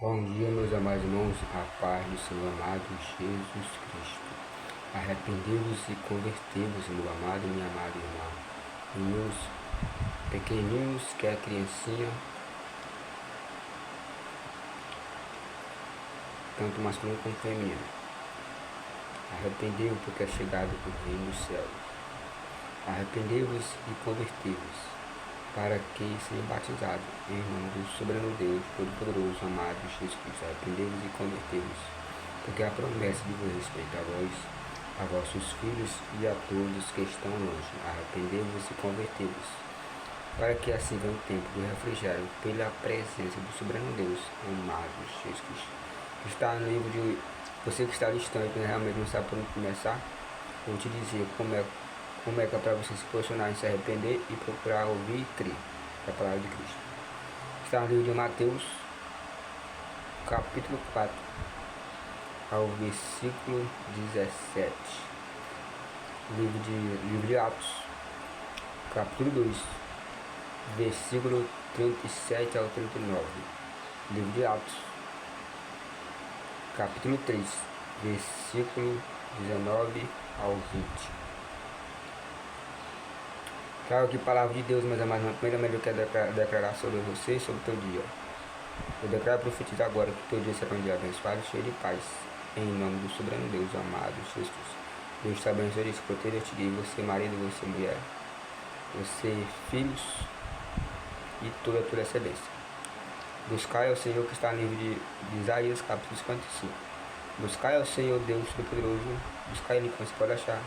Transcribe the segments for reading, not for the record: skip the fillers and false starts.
Bom dia, meus amados irmãos, a paz do Senhor amado Jesus Cristo. Arrependei-vos e convertei-vos, meu amado e minha amada irmã. E meus pequeninos, que é a criancinha, tanto masculino como feminino. Arrependei-vos porque é chegado o reino dos céus. Arrependei-vos e convertei-vos, para que sejam batizados em nome do soberano Deus, todo-poderoso, amado Jesus Cristo. Arrependei-vos e convertei-vos, porque a promessa de vos respeito a vós, a vossos filhos e a todos que estão longe. Arrependei-vos e convertei-vos, para que assim venha o tempo do refrigério pela presença do soberano Deus, amado Jesus Cristo. Está no livro de você que está distante, que realmente não sabe por onde começar. Vou te dizer como é que é para você se posicionar em se arrepender e procurar ouvir e crer a palavra de Cristo. Está no livro de Mateus, capítulo 4, ao versículo 17. Livro de Atos, capítulo 2, versículo 37 ao 39. Livro de Atos, capítulo 3, versículo 19 ao 20. Trago aqui a palavra de Deus, meus amados. Primeiramente eu quero declarar sobre você e sobre o teu dia. Eu declaro e profetizo agora que o teu dia será um dia abençoado e cheio de paz. Em nome do soberano Deus, amado Jesus Cristo. Deus te abençoe, te proteja, te guie, você marido, você mulher, você filhos e toda a tua descendência. Buscai ao Senhor que está no livro de Isaías, capítulo 55. Buscai ao Senhor Deus Todo-Poderoso, buscai Ele quando se pode achar,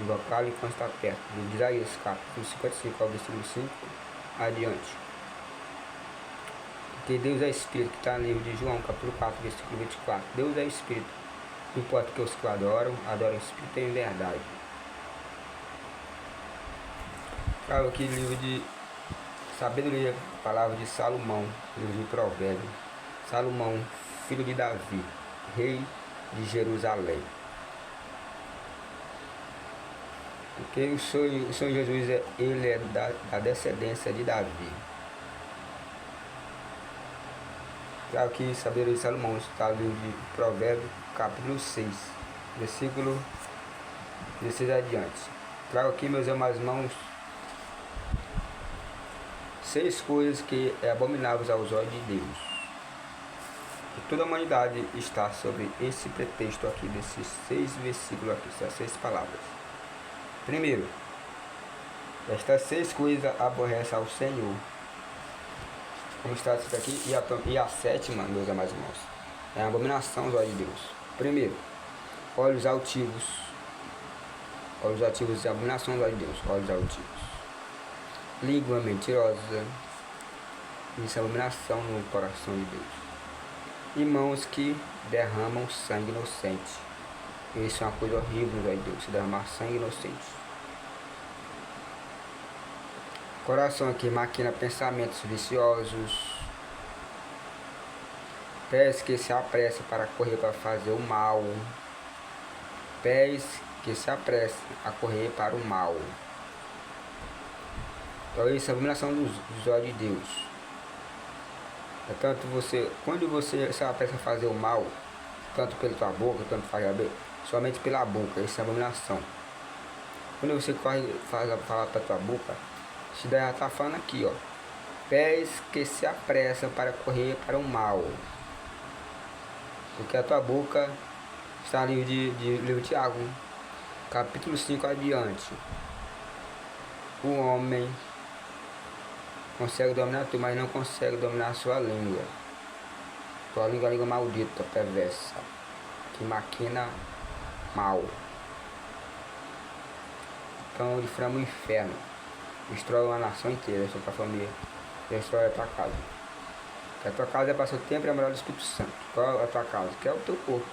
invocá-lo enquanto está perto. Livro de Isaías, capítulo 55, ao versículo 5 adiante. Porque Deus é Espírito, que está no livro de João, capítulo 4, versículo 24. Deus é Espírito, não importa que os que o adoram o Espírito em verdade. Trago aqui o livro de Sabedoria, palavra de Salomão, livro de Provérbios. Salomão, filho de Davi, rei de Jerusalém. Porque o Senhor Jesus, ele é da descendência de Davi. Trago aqui Sabedoria de Salomão, está no livro de Provérbios, capítulo 6, versículo 16 adiante. Trago aqui, meus amados irmãos, 6 coisas que é abomináveis aos olhos de Deus. E toda a humanidade está sobre esse pretexto aqui, desses 6 versículos aqui, essas 6 palavras. Primeiro, estas 6 coisas aborrecem ao Senhor, como está escrito aqui, e a 7ª, meus amados irmãos, é a abominação aos olhos de Deus. Primeiro, olhos altivos. Olhos altivos é a abominação aos olhos de Deus, olhos altivos. Língua mentirosa, isso é abominação no coração de Deus. E mãos que derramam sangue inocente, isso é uma coisa horrível nos olhos de Deus, se derramar sangue inocente. Coração que maquina pensamentos viciosos, pés que se apressam para correr para fazer o mal, pés que se apressam a correr para o mal. Então isso é a abominação dos olhos de Deus. Tanto quando você se apressa a fazer o mal, tanto pela tua boca, tanto faz somente pela boca, isso é abominação. Quando você fala para a tua boca, se daí está falando aqui, ó, pés que se apressam para correr para o mal, porque a tua boca está no livro de Tiago, capítulo 5 adiante. O homem consegue dominar tudo, mas não consegue dominar a sua língua. Tua língua é a língua maldita, perversa, que maquina mal. Então ele frama o inferno, destrói uma nação inteira, destrói a tua família, destrói a tua casa. Porque a tua casa é para seu tempo e a morada do Espírito Santo. Qual é a tua casa? Que é o teu corpo.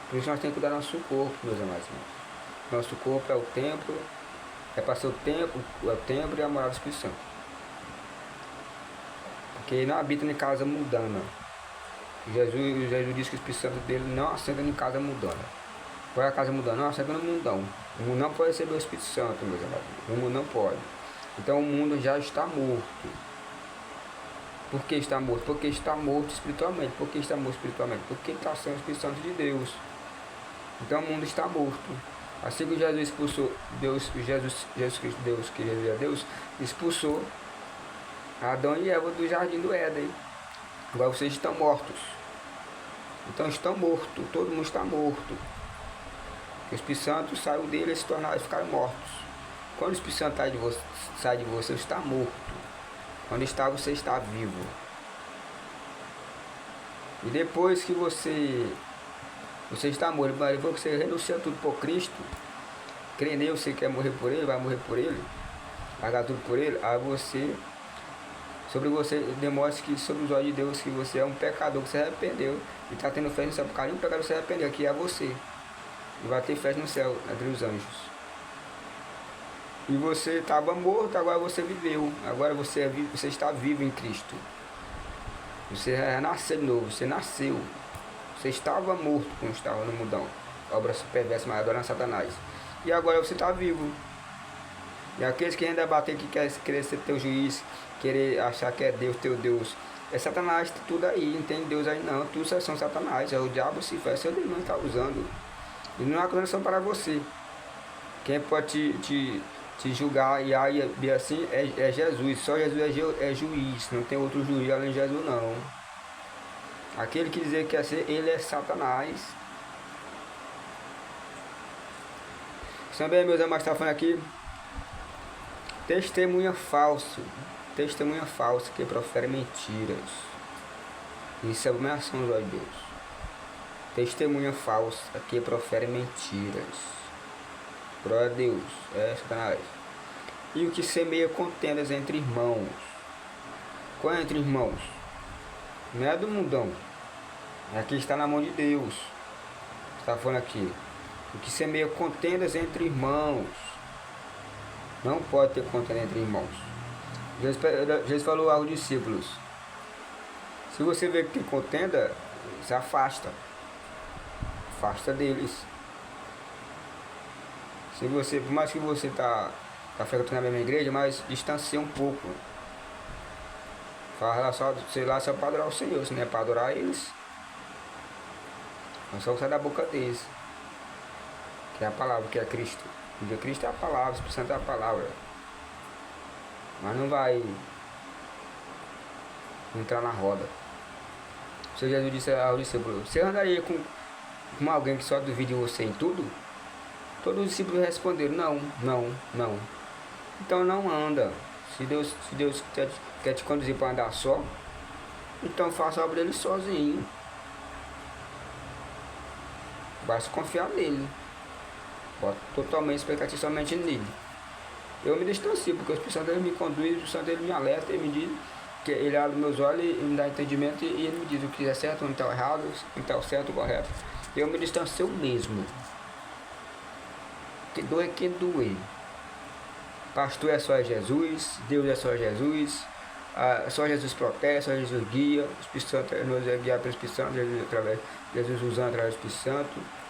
Por isso nós temos que cuidar do nosso corpo, meus amados irmãos. Nosso corpo é o templo, é para seu tempo, é o templo e a morada do Espírito Santo. Porque ele não habita em casa mundana. Jesus disse que o Espírito Santo dele não assenta em casa mundana. Qual é a casa mundana? Não assenta no mundão. O mundo não pode receber o Espírito Santo, meus amados. O mundo não pode. Então o mundo já está morto. Por que está morto? Porque está morto espiritualmente. Por que está morto espiritualmente? Porque está sem o Espírito Santo de Deus. Então o mundo está morto. Assim que Jesus expulsou, Jesus Cristo, Deus, que Jesus é Deus, expulsou Adão e Eva do jardim do Éden. Agora vocês estão mortos. Então estão mortos, todo mundo está morto. O Espírito Santo saiu dele e se tornaram, ficaram mortos. Quando o Espírito Santo sai de você, você está morto. Quando está, você está vivo. E depois que você está morto, depois que você renuncia tudo por Cristo, crê nele, você quer morrer por ele, vai morrer por ele, largar tudo por ele, aí sobre você demonstra que sobre os olhos de Deus que você é um pecador, que você arrependeu e está tendo fé no céu, porque nenhum pecador se arrependeu, que é você. E vai ter fé no céu, entre os anjos. E você estava morto, agora você viveu. Agora você está vivo em Cristo. Você renasceu de novo, você nasceu. Você estava morto quando estava no mundão. Obra perversa, mas adorando Satanás. E agora você está vivo. E aqueles que ainda batem, que querem ser teu juiz, querer achar que é Deus, teu Deus, é Satanás, tudo aí, não tem Deus aí não, tudo são Satanás, é o diabo se faz, seu demônio está usando. E não há condenação para você. Quem pode te julgar e aí assim é Jesus, só Jesus é juiz, não tem outro juiz além de Jesus não. Aquele que dizer que quer ser, ele é Satanás. Também, meus amados, está falando aqui, testemunha falso que profere mentiras. Isso é abominação dos olhos de Deus. Testemunha falsa que profere mentiras. Glória a Deus, é Satanás. E o que semeia contendas entre irmãos. Qual é entre irmãos? Não é do mundão. Aqui está na mão de Deus. Está falando aqui. O que semeia contendas entre irmãos. Não pode ter contenda entre irmãos. Jesus falou aos discípulos: se você vê que tem contenda, se afasta. Afasta deles. Se você, por mais que você está frequentando a mesma igreja, mas distancia um pouco. Fala só, sei lá, só para adorar o Senhor, se não é para adorar eles. Não só sai da boca deles. Que é a palavra, que é Cristo. Porque Cristo é a palavra, o Espírito Santo é a palavra. Mas não vai entrar na roda. O Senhor Jesus disse ao discípulo: você andaria com alguém que só duvide de você em tudo? Todos os discípulos responderam: não. Então não anda. Se Deus quer te conduzir para andar só, então faça a obra dele sozinho. Basta confiar nele. Bota totalmente expectativa somente nele. Eu me distancio, porque o Espírito Santo ele me conduz, o Espírito Santo ele me alerta, ele me diz, que ele abre meus olhos e me dá entendimento, e ele me diz o que é certo, o que está errado, o que está certo, o correto. Eu me distancio mesmo. Que doer quem doer. Pastor é só Jesus, Deus é só Jesus, só Jesus protege, só Jesus guia, o Espírito Santo nos é guiado pelo Espírito Santo, Jesus usando através do Espírito Santo.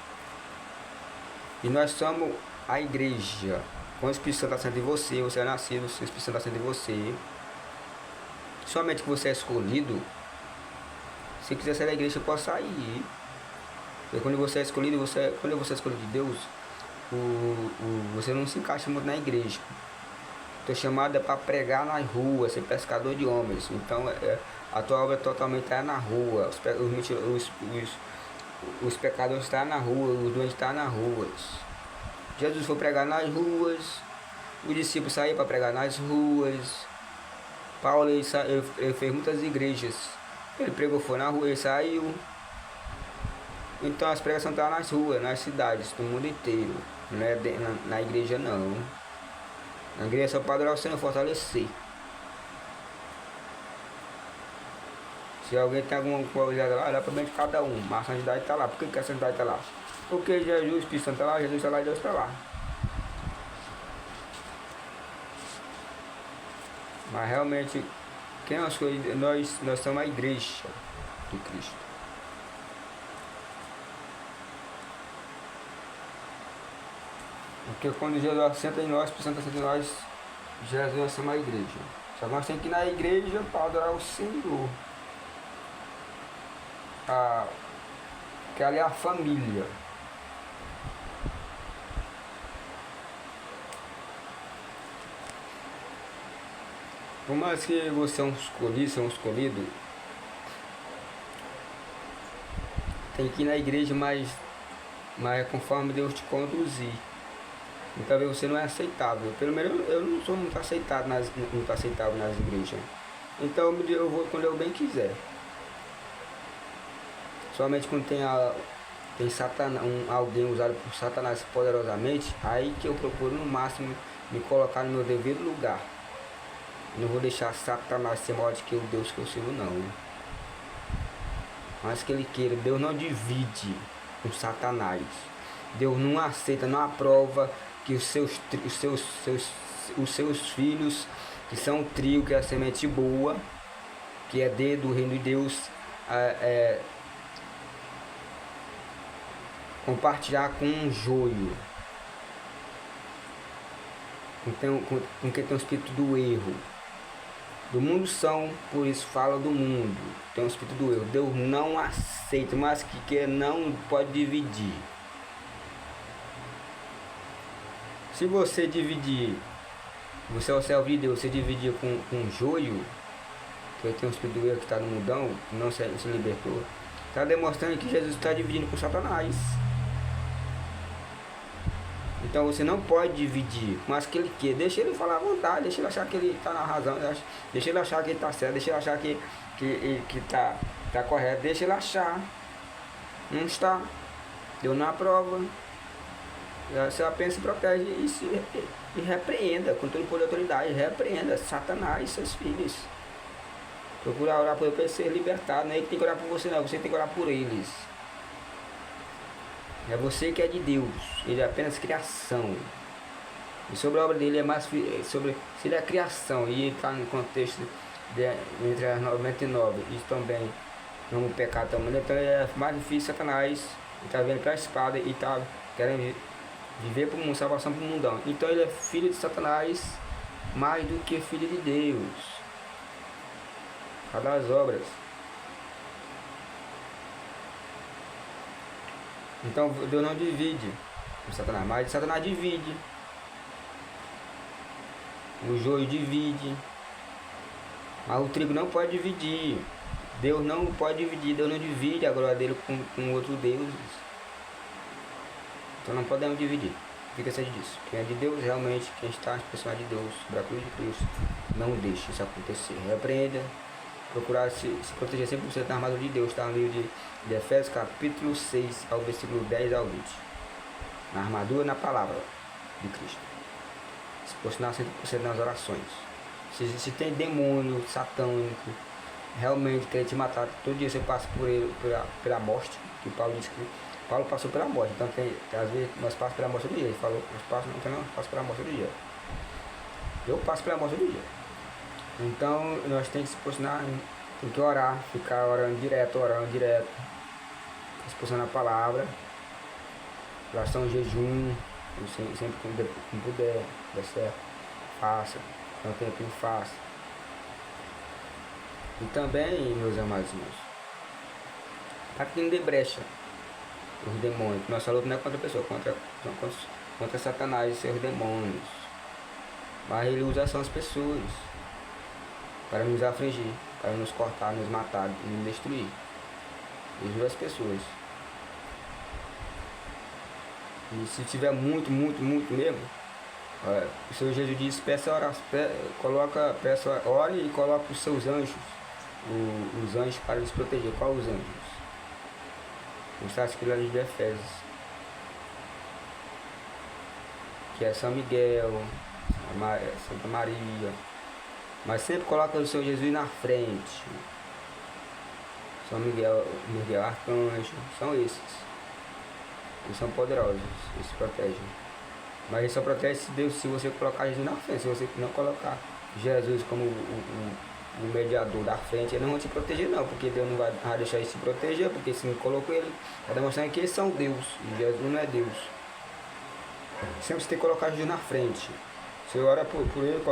E nós somos a igreja. Quando o Espírito Santo está sendo em você, você é nascido, o Espírito Santo está sendo em você. Somente que você é escolhido. Se quiser sair da igreja, você pode sair. Porque quando você é escolhido, quando você é escolhido de Deus, você não se encaixa muito na igreja. Teu chamado é para pregar nas ruas, ser pescador de homens. Então a tua obra totalmente está na rua. Os pecadores estão na rua, os doentes estão nas ruas. Jesus foi pregar nas ruas, os discípulos saíram para pregar nas ruas. Paulo ele fez muitas igrejas. Ele pregou, foi na rua, ele saiu. Então as pregações estão nas ruas, nas cidades, do mundo inteiro. Não é na igreja não. Na igreja é só para adorar o Senhor, fortalecer. Se alguém tem alguma coisa lá, olha para de cada um. Mas a santidade está lá. Por que a santidade está lá? Porque Jesus, o Espírito Santo está lá, Jesus está lá e Deus está lá. Mas realmente, quem nós somos a igreja de Cristo. Porque quando Jesus assenta em nós, o Espírito Santo assenta em nós, Jesus nós somos a igreja. Só que nós temos que ir na igreja para adorar o Senhor. Que ali é a família. Por mais que você é um escolhido, tem que ir na igreja, mas conforme Deus te conduzir. E talvez você não é aceitável. Pelo menos eu não sou muito aceitável nas igrejas. Então eu vou quando eu bem quiser. Somente quando tem Satanás, alguém usado por Satanás poderosamente, aí que eu procuro no máximo me colocar no meu devido lugar. Não vou deixar Satanás ser maior do que o Deus que eu sirvo, não. Mas que ele queira, Deus não divide com Satanás. Deus não aceita, não aprova que os seus filhos, que são o trigo, que é a semente boa, que é do reino de Deus, compartilhar com um joio, com quem tem o espírito do erro. Do mundo são, por isso fala do mundo. Tem o espírito do erro. Deus não aceita, mas que não pode dividir. Se você dividir, você é o servo de Deus, você dividir com joio, que tem um espírito do erro que está no mundão, que não se libertou, está demonstrando que Jesus está dividindo com Satanás. Então você não pode dividir, mas que ele quer, deixa ele falar à vontade, deixa ele achar que ele está na razão, deixa ele achar que ele está certo, deixa ele achar que está correto, deixa ele achar. Não está. Deus não aprova. Você apenas se protege e repreenda, com todo o poder de autoridade, repreenda Satanás e seus filhos. Procura orar por ele para ele ser libertado, não é ele que tem que orar por você, não, você tem que orar por eles. É você que é de Deus, ele é apenas criação. E sobre a obra dele é mais sobre se ele é criação e ele está no contexto entre as 99 e também no pecado também, então é mais difícil. Satanás está vendo para a espada e está querendo viver para o mundo, salvação para o mundão. Então ele é filho de Satanás mais do que filho de Deus. Cada das obras. Então Deus não divide o Satanás, mas Satanás divide. O joio divide. Mas o trigo não pode dividir. Deus não pode dividir, Deus não divide a glória dele com outros deuses. Então não podemos dividir. Fica ciente disso. Quem é de Deus, realmente, quem está nas pessoas de Deus, sobre a cruz de Cristo, não deixe isso acontecer. Repreenda. Procurar se proteger 100% da armadura de Deus. Está no livro de Efésios, capítulo 6, ao versículo 10 ao 20. Na armadura, na palavra de Cristo. Se posicionar 100% nas orações. Se tem demônio satânico, realmente querer te matar, todo dia você passa por ele, pela morte, que Paulo disse que Paulo passou pela morte. Então às vezes nós passamos pela morte todo dia. Ele falou, eu passo pela morte todo dia. Eu passo pela morte todo dia. Então nós temos que se posicionar, tem que orar, ficar orando direto, se posicionar na palavra, oração, jejum, sempre que puder, der certo, faça, não tem tempo, faça. E também, meus amados irmãos, para que não dê brecha os demônios, nossa luta não é contra a pessoa, contra Satanás e seus demônios, mas ele usa só as pessoas para nos afligir, para nos cortar, nos matar, nos destruir. Ele usa as pessoas. E se tiver muito mesmo, o Senhor Jesus disse, ore e coloque os seus anjos, os anjos para nos proteger. Qual os anjos? Está escrito lá de Efésios, que é São Miguel, Santa Maria, mas sempre coloca o Senhor Jesus na frente. São Miguel, Arcanjo, são esses. Eles são poderosos, eles se protegem. Mas ele só protege se você colocar Jesus na frente. Se você não colocar Jesus como o mediador da frente, ele não vai te proteger não, porque Deus não vai deixar ele se proteger, porque se não colocou ele, está demonstrando que eles são Deus, e Jesus não é Deus. Sempre você tem que colocar Jesus na frente. Você ora por ele,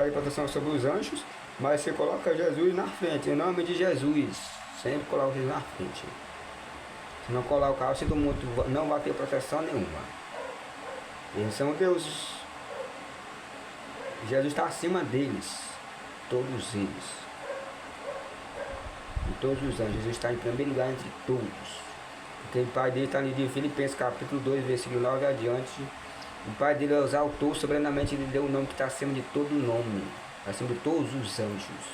pede proteção sobre os anjos, mas você coloca Jesus na frente, em nome de Jesus. Sempre coloca Jesus na frente. Se não colocar, todo mundo não vai ter proteção nenhuma. Eles são deuses. Jesus está acima deles, todos eles. E todos os anjos. Jesus está em primeiro lugar entre todos. Porque o Pai dele está ali de Filipenses capítulo 2, versículo 9 adiante. O Pai dele exaltou soberanamente, ele deu o nome que está acima de todo nome, acima de todos os anjos.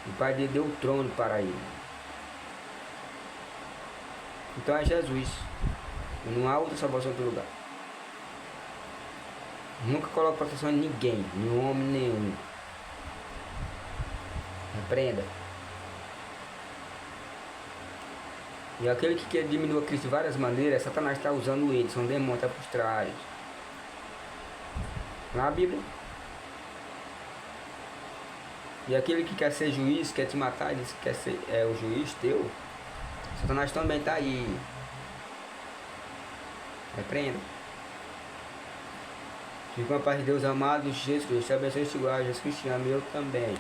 O Pai dele deu o trono para ele. Então é Jesus. Não há outra salvação em outro lugar. Nunca coloque proteção em ninguém, em homem nenhum. Aprenda. E aquele que quer diminuir a Cristo de várias maneiras, Satanás está usando ele, são demônios, está por trás. Na Bíblia. E aquele que quer ser juiz, quer te matar, diz que quer ser o juiz teu, Satanás também está aí. Repreenda. Fique com a paz de Deus, amado, Jesus Cristo. Te abençoe, igual a Jesus Cristo, eu também.